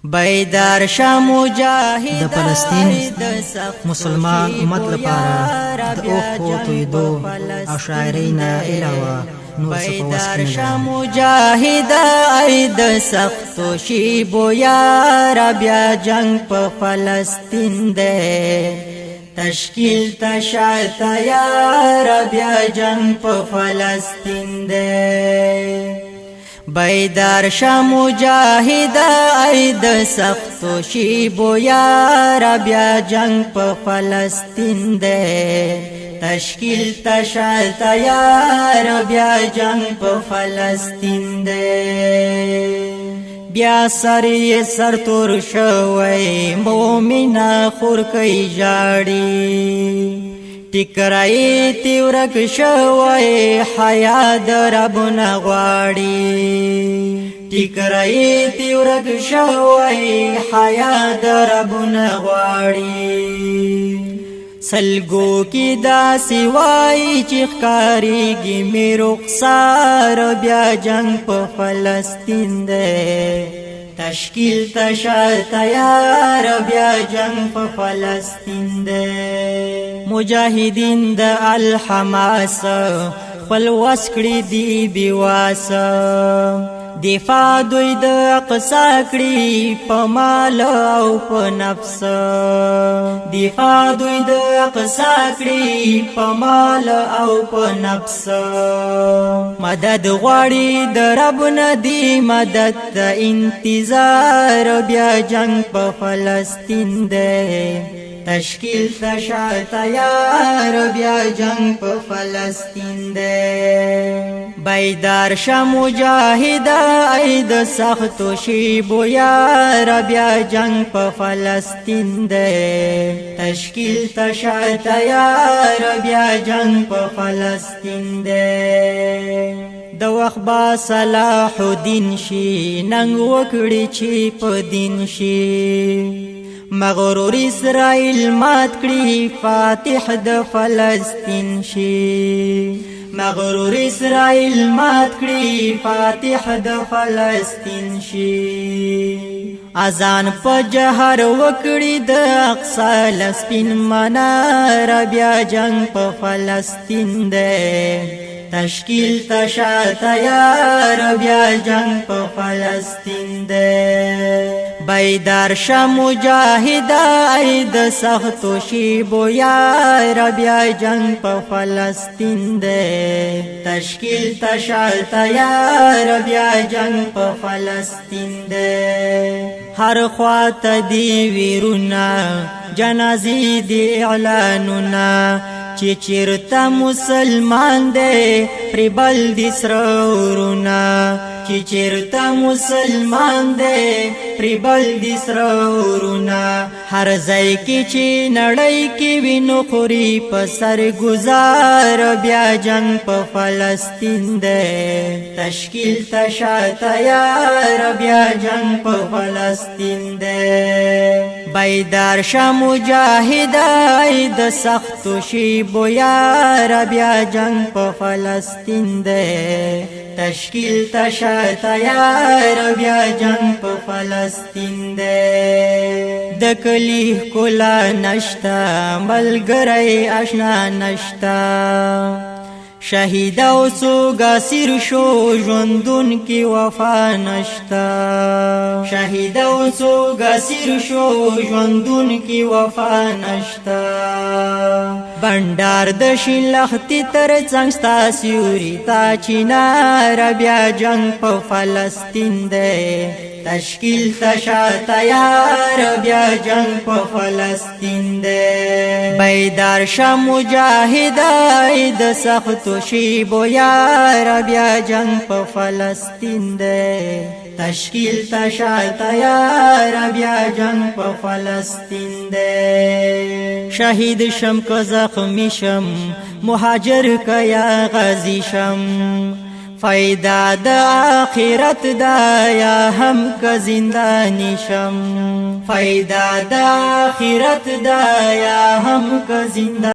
بیدار شه مجاهد د فلسطین مسلمان امت لپاره د اوښکو تویدو او شاعرۍ نه علاوه نور څه په وس کې بیدار شه مجاهد ای د سختو شیبو یاره بیا جنگ په فلسطین دی تشکیل تشاته یاره بیا جنگ په فلسطین دی بیدار شه مجاهد ای د سختو شیبو یاره بیا جنگ په فلسطین دی تشکیل تشاته یاره بیا جنگ په فلسطین دی بیا سر تور شوی مومنا خورکی جاڑی ټکرای تیورک شوی حیا د ربنا غواړي ټکرای تیورک شوی حیا د ربنا غواړي سلګو کی داسې وای چې ښکاریږي مې رخسار بیا جنگ په فلسطین دی تشکیل تشاته یاره بیا جنگ په فلسطین دی مجاهدین د الحماس خپل وس کړي دي بېواسه دفاع دوی د اقصا کړي په مال او په نفس دفاع دوی د اقصا کړي په مال او په نفس مدد غواړي د رب نه دی مدد ته انتظار بیا جنگ په فلسطین دی تشکیل تشاته یاره بیا جنگ په فلسطین دی بیدار شه مجاهد ای د سختو شیبو یاره بیا جنگ په فلسطین دی تشکیل تشاته یاره بیا جنگ په فلسطین دی د وخت با صلاح الدین شي ننګ وکړي چې په دین شي مغرور اسرائیل مات کړي فاتح د فلسطین شي مغرور اسرائیل مات کړي فاتح د فلسطین شي اذان په جهر وکړي د اقصی لسپین منار بیا جنگ په فلسطین دی تشکیل تشاته یاره بیا جنگ په فلسطین دی بیدار شه مجاهد ای د سختو شیبو یاره بیا جنگ په فلسطین دی تشکیل تشاته یاره بیا جنگ په فلسطین دی هر خواته دی ویرونه جنازې دی اعلانونه چې چیرته مسلمان دی پرې بل دي سره ورونه چې چیرته مسلمان دی پرې بل دي سره ورونه هر ځای کې چې نړۍ کې وینو خوري په سر ګزار بیا جنگ په فلسطین دی تشکیل تشاته یاره بیا جنگ په فلسطین دی بیدار شه مجاهد ای د سختو شیبو یاره بیا جنگ په فلسطین دی تشکیل تشاته یاره بیا جنگ په فلسطین دی د کلی ښکلا نشته ملګری اشنا نشته شهید او څوک اسیر شو ژوندون کی وفا نشتا شهید او څوک اسیر شو ژوندون کی وفا نشتا بندار د شلختی تر څنګ ستا سیوري تا چینار بیا جنگ په فلسطین دی تشکیل تشاته یاره بیا جنگ په فلسطین دی بیدار شه مجاهد ای د سختو شیبو یاره بیا جنگ په فلسطین دی تشکیل تشاته یاره بیا جنگ په فلسطین دی شهید شم که زخمی شم مهاجر که یا غازی شم فائدہ د آخرت دا یا هم که زندانی شم فائدہ د آخرت دا یا هم که زندانی